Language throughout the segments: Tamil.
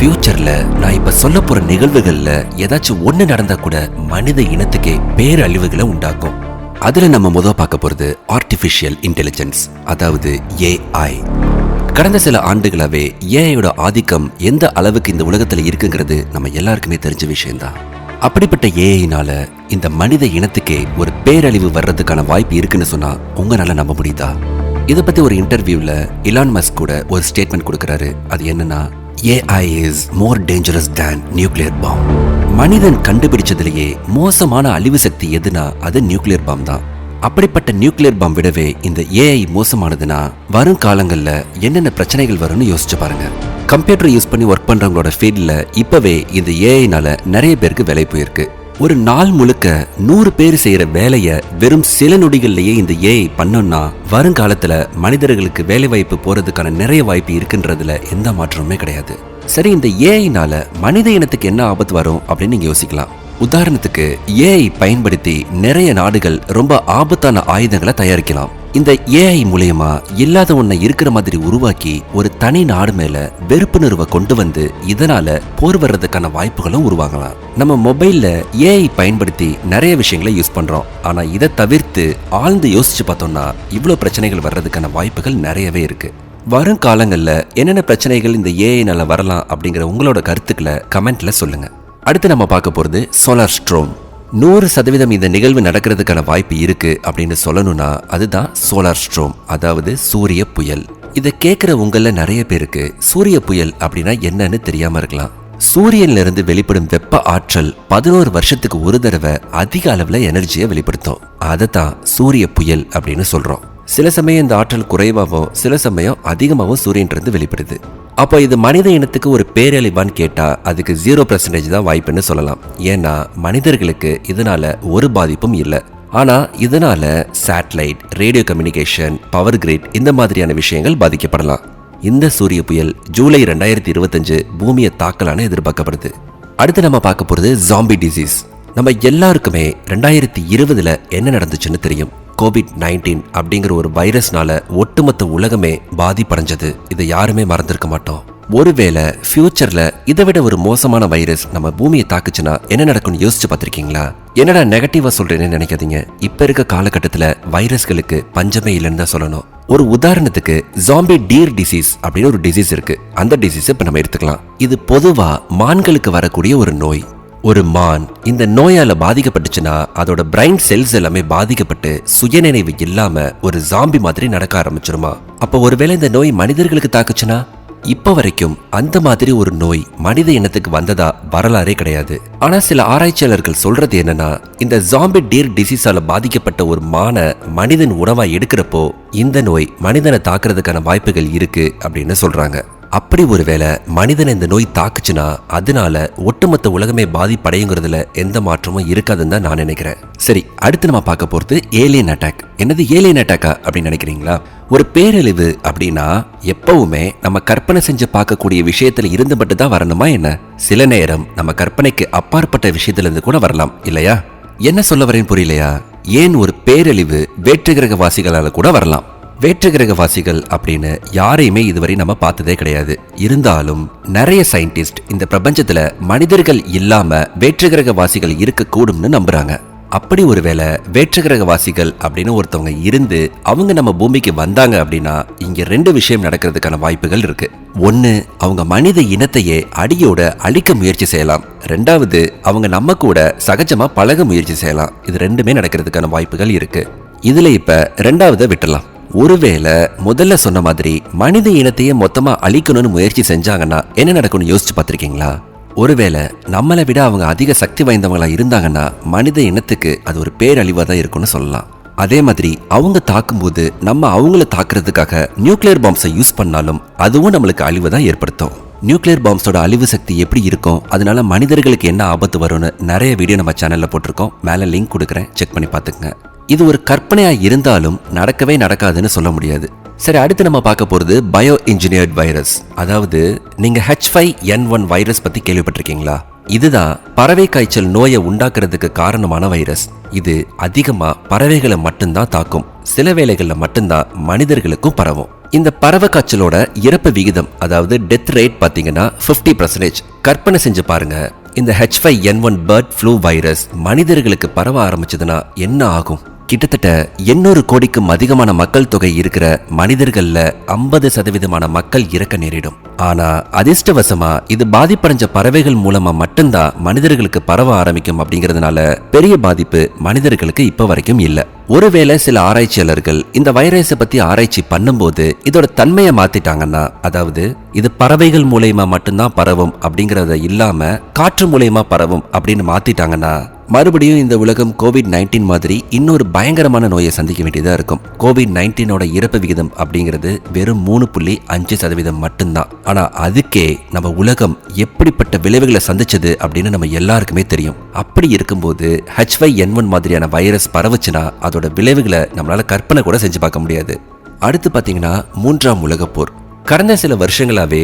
ஃபியூச்சர்ல நான் இப்ப சொல்ல போற நிகழ்வுகள்ல ஏதாச்சும் ஒண்ணு நடந்தா கூட மனித இனத்துக்கே பேரழிவுகளை உண்டாக்கும். அதுல நம்ம முதல் பார்க்க போறது ஆர்டிபிஷியல் இன்டெலிஜென்ஸ், அதாவது ஏஐ. கடந்த சில ஆண்டுகளாவே ஏஐயோட ஆதிக்கம் எந்த அளவுக்கு இந்த உலகத்துல இருக்குங்கிறது நம்ம எல்லாருக்குமே தெரிஞ்ச விஷயம்தான். அப்படிப்பட்ட ஏஐனால இந்த மனித இனத்துக்கே ஒரு பேரழிவு வர்றதுக்கான வாய்ப்பு இருக்குன்னு சொன்னா உங்களால நம்ப முடியுதா? இதை பத்தி ஒரு இன்டர்வியூல இலான் மஸ்க் கூட ஒரு ஸ்டேட்மெண்ட் கொடுக்கறாரு. அது என்னன்னா, AI is more dangerous than nuclear bomb. மனிதன் கண்டுபிடிச்சதுலயே மோசமான அழிவு சக்தி எதுனா அது நியூக்ளியர் பாம் தான். அப்படிப்பட்ட நியூக்ளியர் பாம் விடவே இந்த ஏஐ மோசமானதுன்னா வரும் காலங்கள்ல என்னென்ன பிரச்சனைகள் வரும்னு யோசிச்சு பாருங்க. கம்ப்யூட்டர் யூஸ் பண்ணி ஒர்க் பண்றவங்களோட ஃபீல்ட்ல இப்பவே இந்த ஏஐனால நிறைய பேருக்கு வேலை போயிருக்கு. ஒரு நாள் முழுக்க 100 பேர் செய்யற வேலைய வெறும் சில நொடிகள்லயே இந்த ஏஐ பண்ணோம்னா வருங்காலத்துல மனிதர்களுக்கு வேலை வாய்ப்பு போறதுக்கான நிறைய வாய்ப்பு இருக்குன்றதுல எந்த மாற்றமுமே கிடையாது. சரி, இந்த ஏஐனால மனித இனத்துக்கு என்ன ஆபத்து வரும் அப்படின்னு நீங்க யோசிக்கலாம். உதாரணத்துக்கு, ஏஐ பயன்படுத்தி நிறைய நாடுகள் ரொம்ப ஆபத்தான ஆயுதங்களை தயாரிக்கலாம். இந்த ஏஐ மூலமா இல்லாத ஒன்றை இருக்கிற மாதிரி உருவாக்கி ஒரு தனி நாடு மேல வெறுப்புணர்வை கொண்டு வந்து இதனால போர் வர்றதுக்கான வாய்ப்புகளும் உருவாகலாம். நம்ம மொபைல்ல ஏஐ பயன்படுத்தி நிறைய விஷயங்களை யூஸ் பண்றோம். ஆனா இதை தவிர்த்து ஆழ்ந்து யோசிச்சு பார்த்தோம்னா இவ்வளவு பிரச்சனைகள் வர்றதுக்கான வாய்ப்புகள் நிறையவே இருக்கு. வரும் காலங்கள்ல என்னென்ன பிரச்சனைகள் இந்த ஏஐனால வரலாம் அப்படிங்கிற உங்களோட கருத்துக்களை கமெண்ட்ல சொல்லுங்க. அடுத்து நம்ம பார்க்க போறது சோலார் ஸ்ட்ரோம். 100% இந்த நிகழ்வு நடக்கிறதுக்கான வாய்ப்பு இருக்கு அப்படின்னு சொல்லணும்னா அதுதான் சோலார் ஸ்ட்ரோம், அதாவது சூரிய புயல். இதை கேட்கிற உங்கள நிறைய பேருக்கு சூரிய புயல் அப்படின்னா என்னன்னு தெரியாம இருக்கலாம். சூரியன்ல இருந்து வெளிப்படும் வெப்ப ஆற்றல் 11 வருஷத்துக்கு ஒரு தடவை அதிக அளவுல எனர்ஜியை வெளிப்படுத்தும். அதைத்தான் சூரிய புயல் அப்படின்னு சொல்றோம். சில சமயம் இந்த ஆற்றல் குறைவாகவும் சில சமயம் அதிகமாகவும் சூரியன் இருந்து வெளிப்படுது. அப்போ இது மனித இனத்துக்கு ஒரு பேரழிவான்னு கேட்டா அதுக்கு 0% தான் வாய்ப்புன்னு சொல்லலாம். ஏன்னா மனிதர்களுக்கு இதனால ஒரு பாதிப்பும் இல்லை. ஆனா இதனால satellite, radio communication, power grid இந்த மாதிரியான விஷயங்கள் பாதிக்கப்படலாம். இந்த சூரிய புயல் ஜூலை 2025 பூமியை தாக்கலான்னு எதிர்பார்க்கப்படுது. அடுத்து நம்ம பார்க்க போறது ஜாம்பி டிசீஸ். நம்ம எல்லாருக்குமே 2020 என்ன நடந்துச்சுன்னு தெரியும். COVID-19 அப்படிங்கிற ஒரு வைரஸ்னால ஒட்டுமொத்த உலகமே பாதிப்படைஞ்சது. இதை யாருமே மறந்திருக்க மாட்டோம். ஒருவேளை ஃபியூச்சர்ல இதை விட ஒரு மோசமான வைரஸ் நம்ம பூமியை தாக்குச்சுன்னா என்ன நடக்கும்னு யோசிச்சு பார்த்திருக்கீங்களா? என்னடா நெகட்டிவா சொல்றேன்னு நினைக்காதீங்க. இப்ப இருக்க காலகட்டத்துல வைரஸ்களுக்கு பஞ்சமே இல்லைன்னு தான் சொல்லணும். ஒரு உதாரணத்துக்கு ஜாம்பி டீர் டிசீஸ் அப்படின்னு ஒரு டிசீஸ் இருக்கு. அந்த டிசீஸ் இப்ப நம்ம எடுத்துக்கலாம். இது பொதுவா மான்களுக்கு வரக்கூடிய ஒரு நோய். ஒரு மான் இந்த நோயால பாதிக்கப்பட்டுச்சுன்னா அதோட பிரைன் செல்ஸ் எல்லாமே பாதிக்கப்பட்டு சுயநினைவு இல்லாம ஒரு ஜாம்பி மாதிரி நடக்க ஆரம்பிச்சிருமா? அப்ப ஒருவேளை இந்த நோய் மனிதர்களுக்கு தாக்குச்சுன்னா? இப்ப வரைக்கும் அந்த மாதிரி ஒரு நோய் மனித இனத்துக்கு வந்ததா வரலாறே கிடையாது. ஆனா சில ஆராய்ச்சியாளர்கள் சொல்றது என்னன்னா, இந்த ஜாம்பி டீர் டிசீஸால பாதிக்கப்பட்ட ஒரு மானை மனிதன் உணவா எடுக்கிறப்போ இந்த நோய் மனிதனை தாக்குறதுக்கான வாய்ப்புகள் இருக்கு அப்படின்னு சொல்றாங்க. அப்படி ஒருவேளை மனிதனை இந்த நோய் தாக்குச்சுன்னா அதனால ஒட்டுமொத்த உலகமே பாதிப்படையுங்கிறதுல எந்த மாற்றமும் இருக்காதுன்னு தான் நான் நினைக்கிறேன். சரி, அடுத்து நம்ம பார்க்க போறது ஏலியன் அட்டாக். என்னது ஏலியன் அட்டாக்கா அப்படின்னு நினைக்கிறீங்களா? ஒரு பேரழிவு அப்படின்னா எப்பவுமே நம்ம கற்பனை செஞ்சு பார்க்கக்கூடிய விஷயத்துல இருந்து மட்டும் தான் வரணுமா என்ன? சில நேரம் நம்ம கற்பனைக்கு அப்பாற்பட்ட விஷயத்துல இருந்து கூட வரலாம் இல்லையா? என்ன சொல்ல வரேன்னு புரியலையா? ஏன் ஒரு பேரழிவு வேற்றுக்கிரகவாசிகளால கூட வரலாம். வேற்றுக்கிரகவாசிகள் அப்படின்னு யாரையுமே இதுவரை நம்ம பார்த்ததே கிடையாது. இருந்தாலும் நிறைய சயின்டிஸ்ட் இந்த பிரபஞ்சத்துல மனிதர்கள் இல்லாம வேற்றுக்கிரகவாசிகள் இருக்கக்கூடும்னு நம்புறாங்க. அப்படி ஒருவேளை வேற்றுக்கிரகவாசிகள் அப்படின்னு ஒருத்தவங்க இருந்து அவங்க நம்ம பூமிக்கு வந்தாங்க அப்படின்னா இங்க 2 விஷயம் நடக்கிறதுக்கான வாய்ப்புகள் இருக்கு. ஒன்னு, அவங்க மனித இனத்தையே அடியோட அழிக்க முயற்சி செய்யலாம். 2வது, அவங்க நம்ம கூட சகஜமா பழக முயற்சி செய்யலாம். இது 2மே நடக்கிறதுக்கான வாய்ப்புகள் இருக்கு. இதுல இப்ப 2வது விட்டுலாம். ஒருவேளை முதல்ல சொன்ன மாதிரி மனித இனத்தையே மொத்தமா அழிக்கணும்னு முயற்சி செஞ்சாங்கன்னா என்ன நடக்கும்னு யோசிச்சு பார்த்திருக்கீங்களா? ஒருவேளை நம்மளை விட அவங்க அதிக சக்தி வாய்ந்தவங்களா இருந்தாங்கன்னா மனித இனத்துக்கு அது ஒரு பேரழிவா தான் இருக்கும்னு சொல்லலாம். அதே மாதிரி அவங்க தாக்கும்போது நம்ம அவங்கள தாக்குறதுக்காக நியூக்ளியர் பாம்ஸை யூஸ் பண்ணாலும் அதுவும் நம்மளுக்கு அழிவை தான் ஏற்படுத்தும். நியூக்ளியர் பாம்ஸோட அழிவு சக்தி எப்படி இருக்கும், அதனால மனிதர்களுக்கு என்ன ஆபத்து வரும்னு நிறைய வீடியோ நம்ம சேனல்ல போட்டிருக்கோம். மேல லிங்க் கொடுக்குறேன், செக் பண்ணி பார்த்துக்குங்க. இது ஒரு கற்பனையா இருந்தாலும் நடக்கவே நடக்காதுன்னு சொல்ல முடியாது. சரி, அடுத்து நம்ம பார்க்க போறது பயோ இன்ஜினியர்ட் வைரஸ். அதாவது நீங்க H5N1 வைரஸ் பத்தி கேள்விப்பட்டிருக்கீங்களா? இதுதான் பறவை காய்ச்சல் நோயை உண்டாக்குறதுக்கு காரணமான வைரஸ். இது அதிகமா பறவைகளை மட்டும்தான் தாக்கும். சில வேளைகள்ல மட்டும்தான் மனிதர்களுக்கும் பரவும். இந்த பறவை காய்ச்சலோட இறப்பு விகிதம் அதாவது டெத் ரேட் பாத்தீங்கன்னா 50%. கற்பனை செஞ்சு பாருங்க, இந்த H5N1 பேர்ட் ஃப்ளூ வைரஸ் மனிதர்களுக்கு பரவ ஆரம்பிச்சதுன்னா என்ன ஆகும்? கிட்டத்தட்ட 800 கோடிக்கும் அதிகமான மக்கள் தொகை இருக்கிற மனிதர்கள்ல 50% மக்கள் இறக்க நேரிடும். ஆனா அதிர்ஷ்டவசமா இது பாதிப்படைஞ்ச பறவைகள் மூலமா மட்டும்தான் மனிதர்களுக்கு பரவ ஆரம்பிக்கும் அப்படிங்கறதுனால பெரிய பாதிப்பு மனிதர்களுக்கு இப்ப வரைக்கும் இல்ல. ஒருவேளை சில ஆராய்ச்சியாளர்கள் இந்த வைரஸை பத்தி ஆராய்ச்சி பண்ணும்போது இதோட தன்மையை மாத்திட்டாங்கன்னா, அதாவது இது பறவைகள் மூலமா மட்டும்தான் பரவும் அப்படிங்கறத இல்லாம காற்று மூலமா பரவும் அப்படின்னு மாத்திட்டாங்கன்னா, மறுபடியும் இந்த உலகம் COVID-19 மாதிரி இன்னொரு பயங்கரமான நோயை சந்திக்க வேண்டியதா இருக்கும். COVID-19ஓட இறப்பு விகிதம் அப்படிங்கிறது வெறும் 3.5% மட்டும்தான். ஆனா அதுக்கே நம்ம உலகம் எப்படிப்பட்ட விளைவுகளை சந்திச்சது அப்படின்னு நம்ம எல்லாருக்குமே தெரியும். அப்படி இருக்கும்போது H5N1 மாதிரியான வைரஸ் பரவுச்சுன்னா அதோட விளைவுகளை நம்மளால கற்பனை கூட செஞ்சு பார்க்க முடியாது. அடுத்து பாத்தீங்கன்னா 3ஆம் உலகப் போர். கடந்த சில வருஷங்களாவே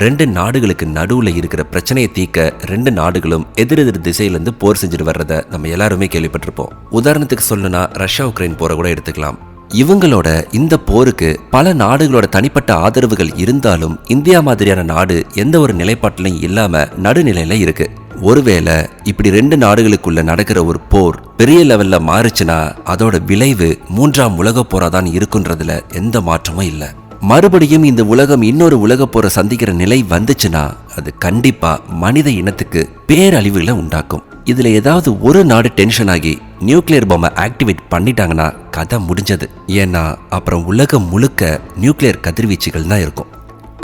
2 நாடுகளுக்கு நடுவுல இருக்கிற பிரச்சனையை தீர்க்க 2 நாடுகளும் எதிரெதிர் திசையிலிருந்து போர் செஞ்சுட்டு வர்றத நம்ம எல்லாருமே கேள்விப்பட்டிருப்போம். உதாரணத்துக்கு சொல்லணும்னா ரஷ்யா உக்ரைன் போரை கூட எடுத்துக்கலாம். இவங்களோட இந்த போருக்கு பல நாடுகளோட தனிப்பட்ட ஆதரவுகள் இருந்தாலும் இந்தியா மாதிரியான நாடு எந்த ஒரு நிலைப்பாட்டிலும் இல்லாம நடுநிலையில இருக்கு. ஒருவேளை இப்படி 2 நாடுகளுக்குள்ள நடக்கிற ஒரு போர் பெரிய லெவல்ல மாறுச்சுன்னா அதோட விளைவு 3ஆம் உலக போரா தான் இருக்குன்றதுல எந்த மாற்றமும் இல்லை. மறுபடியும் இந்த உலகம் இன்னொரு உலக போரை சந்திக்கிற நிலை வந்துச்சுன்னா அது கண்டிப்பா மனித இனத்துக்கு பேரழிவுகளை உண்டாக்கும். இதுல ஏதாவது ஒரு நாடு டென்ஷன் ஆகி நியூக்ளியர் பாம்பை ஆக்டிவேட் பண்ணிட்டாங்கன்னா கதை முடிஞ்சது. ஏன்னா அப்புறம் உலகம் முழுக்க நியூக்ளியர் கதிர்வீச்சுகள் தான் இருக்கும்.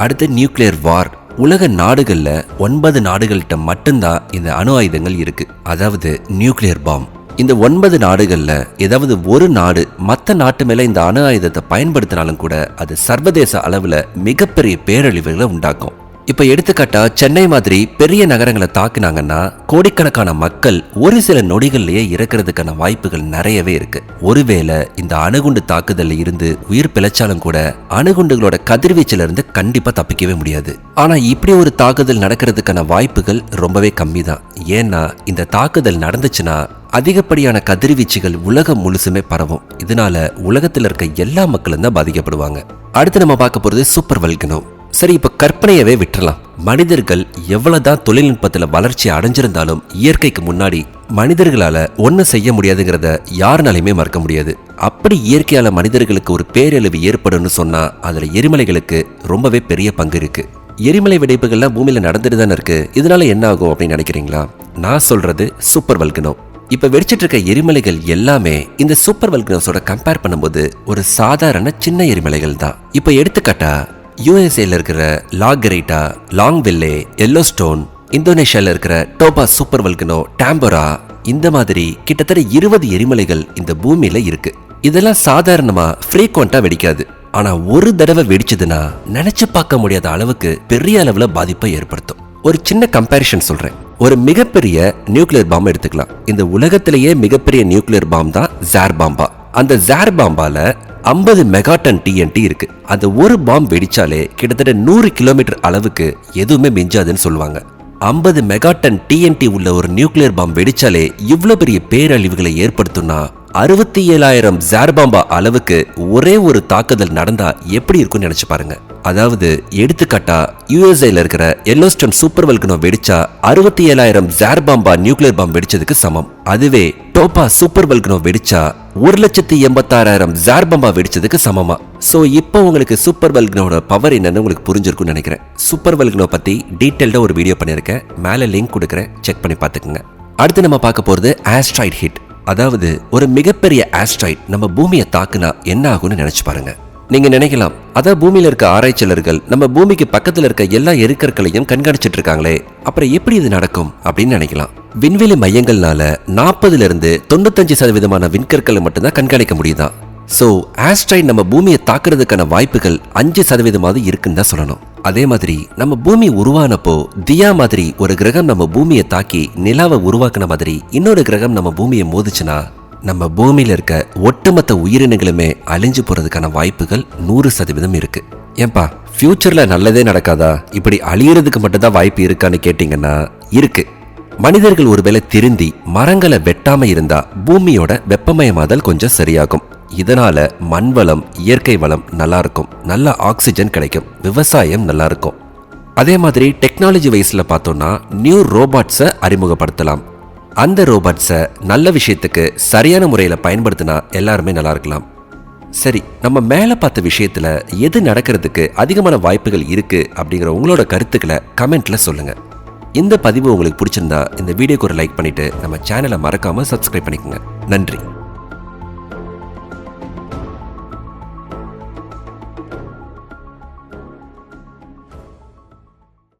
அடுத்து நியூக்ளியர் வார். உலக நாடுகள்ல 9 நாடுகள்கிட்ட மட்டும்தான் இந்த அணு ஆயுதங்கள் இருக்கு, அதாவது நியூக்ளியர் பாம். இந்த 9 நாடுகள்ல ஏதாவது ஒரு நாடு மற்ற நாட்டு மேல இந்த அணு ஆயுதத்தை பயன்படுத்தினாலும் கூட அது சர்வதேச அளவுல மிகப்பெரிய பேரழிவுகளை உண்டாக்கும். இப்ப எடுத்துக்காட்டா சென்னை மாதிரி பெரிய நகரங்களை தாக்குனாங்கன்னா கோடிக்கணக்கான மக்கள் ஒரு சில நொடிகள்லயே இறக்கிறதுக்கான வாய்ப்புகள் நிறையவே இருக்கு. ஒருவேளை இந்த அணுகுண்டு தாக்குதல்ல இருந்து உயிர் பிழைச்சாலும் கூட அணுகுண்டுகளோட கதிர்வீச்சுல இருந்து கண்டிப்பா தப்பிக்கவே முடியாது. ஆனா இப்படி ஒரு தாக்குதல் நடக்கிறதுக்கான வாய்ப்புகள் ரொம்பவே கம்மி தான். ஏன்னா இந்த தாக்குதல் நடந்துச்சுன்னா அதிகப்படியான கதிர்வீச்சுகள் உலகம் முழுசுமே பரவும். இதனால உலகத்துல இருக்க எல்லா மக்களும் தான் பாதிக்கப்படுவாங்க. அடுத்து நம்ம பார்க்க போறது சூப்பர் வல்கனோ. சரி, இப்ப கற்பனையவே விட்டுறலாம். மனிதர்கள் எவ்வளவுதான் தொழில்நுட்பத்துல வளர்ச்சி அடைஞ்சிருந்தாலும் இயற்கைக்கு முன்னாடி மனிதர்களால ஒன்னும் செய்ய முடியாதுங்கிறத யாருனாலையுமே மறக்க முடியாது. அப்படி இயற்கையால மனிதர்களுக்கு ஒரு பேரழிவு ஏற்படும்னு சொன்னா அதுல எரிமலைகளுக்கு ரொம்பவே பெரிய பங்கு இருக்கு. எரிமலை வெடிப்புகள்லாம் பூமியில நடந்துட்டு தானே இருக்கு. இதனால என்ன ஆகும் அப்படின்னு நினைக்கிறீங்களா? நான் சொல்றது சூப்பர் வல்கனோ. இப்ப வெடிச்சிட்டு இருக்க எரிமலைகள் எல்லாமே இந்த சூப்பர் வல்கனோஸோட கம்பேர் பண்ணும்போது ஒரு சாதாரண சின்ன எரிமலைகள் தான். இப்ப எடுத்துக்காட்டா யூஎஸ்ஏல இருக்கிற லா கிரேட்டா, லாங்வில்லே, எல்லோஸ்டோன், இந்தோனேஷியால இருக்கிற டோபா சூப்பர் வல்கனோ, டாம்பரா, இந்த மாதிரி கிட்டத்தட்ட 20 எரிமலைகள் இந்த பூமியில இருக்கு. இதெல்லாம் சாதாரணமா ஃப்ரீக்வெண்டா வெடிக்காது. ஆனா ஒரு தடவை வெடிச்சதுன்னா நினைச்சு பார்க்க முடியாத அளவுக்கு பெரிய அளவுல பாதிப்பை ஏற்படுத்தும். ஒரு சின்ன கம்பேரிஷன் சொல்றேன். ஒரு மிகப்பெரிய நியூக்ளியர் பாம்பு எடுத்துக்கலாம். இந்த உலகத்திலேயே மிகப்பெரிய நியூக்ளியர் பாம்பு தான் ஜார் பாம்பா. அந்த ஜார் பாம்பால 50 மெகாடன் TNT இருக்கு. அந்த ஒரு பாம்பு வெடிச்சாலே கிட்டத்தட்ட 100 கிலோமீட்டர் அளவுக்கு எதுவுமே மிஞ்சாதுன்னு சொல்லுவாங்க. 50 மெகாடன் TNT உள்ள ஒரு நியூக்ளியர் பாம்பு வெடிச்சாலே இவ்வளவு பெரிய பேரழிவுகளை ஏற்படுத்தும்னா 67,000 ஜார் பாம்பா அளவுக்கு ஒரே ஒரு தாக்குதல் நடந்தா எப்படி இருக்கும்னு நினைச்சு பாருங்க. அதாவது எடுத்துக்காட்டா யூஎஸ்ஏல இருக்கிற எல்லோஸ்டோன் சூப்பர் வல்கனோ வெடிச்சா 67,000 ஜார் பாம்பா நியூக்ளியர் பாம்பு வெடிச்சதுக்கு சமம். அதுவே டோபா சூப்பர் வல்கனோ வெடிச்சா 1,86,000 ஜார் பாம்பா வெடிச்சதுக்கு சமமா. சோ இப்போ உங்களுக்கு சூப்பர் வல்கனோட பவர் என்னன்னு உங்களுக்கு புரிஞ்சிருக்கும்னு நினைக்கிறேன். சூப்பர் வல்கனோ பத்தி டீடைல்டா ஒரு வீடியோ பண்ணிருக்கேன், மேல லிங்க் கொடுக்குறேன், செக் பண்ணி பாத்துக்கோங்க. அடுத்து நம்ம பார்க்க போறது ஆஸ்ட்ராய்ட் ஹிட். அதாவது ஒரு மிகப்பெரிய ஆஸ்ட்ராய்ட் நம்ம பூமியை தாக்குனா என்ன ஆகும்னு நினைச்சு பாருங்க. நீங்க நினைக்கலாம், அதான் பூமியில இருக்க ஆராய்ச்சியாளர்கள் நம்ம பூமிக்கு பக்கத்துல இருக்க எல்லா எரிக்கற்களையும் கண்காணிச்சிட்டு இருக்காங்களே, அப்புறம் எப்படி இது நடக்கும் அப்படின்னு நினைக்கலாம். விண்வெளி மையங்கள்னால 40% 95% விண்கற்களை மட்டும்தான் கண்காணிக்க முடியுதான். சோ ஆஸ்ட்ராய்ட் நம்ம பூமியை தாக்குறதுக்கான வாய்ப்புகள் 5% இருக்குன்னு தான் சொல்லணும். அதே மாதிரி நம்ம பூமி உருவானப்போ தியா மாதிரி ஒரு கிரகம் நம்ம பூமியை தாக்கி நிலாவை உருவாக்குன மாதிரி இன்னொரு கிரகம் நம்ம பூமியை மோதிச்சுன்னா நம்ம பூமியில இருக்க ஒட்டுமொத்த உயிரினங்களுமே அழிஞ்சு போறதுக்கான வாய்ப்புகள் 100% இருக்கு. ஏன்பா ஃபியூச்சர்ல நல்லதே நடக்காதா, இப்படி அழியறதுக்கு மட்டும்தான் வாய்ப்பு இருக்கான்னு கேட்டீங்கன்னா இருக்கு. மனிதர்கள் ஒருவேளை திருந்தி மரங்களை வெட்டாம இருந்தா பூமியோட வெப்பமயமாதல் கொஞ்சம் சரியாகும். இதனால மண் வளம், இயற்கை வளம் நல்லா இருக்கும், நல்ல ஆக்சிஜன் கிடைக்கும், விவசாயம் நல்லா இருக்கும். அதே மாதிரி டெக்னாலஜி வைஸ்ல பார்த்தோம்னா நியூ ரோபாட்ஸை அறிமுகப்படுத்தலாம். அந்த ரோபாட்ஸை நல்ல விஷயத்துக்கு சரியான முறையில் பயன்படுத்தினா எல்லாருமே நல்லா இருக்கலாம். சரி, நம்ம மேலே பார்த்த விஷயத்துல எது நடக்கிறதுக்கு அதிகமான வாய்ப்புகள் இருக்கு அப்படிங்கிற உங்களோட கருத்துக்களை கமெண்ட்ல சொல்லுங்க. இந்த பதிவு உங்களுக்கு பிடிச்சிருந்தா இந்த வீடியோக்கு ஒரு லைக் பண்ணிட்டு நம்ம சேனலை மறக்காம சப்ஸ்கிரைப் பண்ணிக்கோங்க. நன்றி.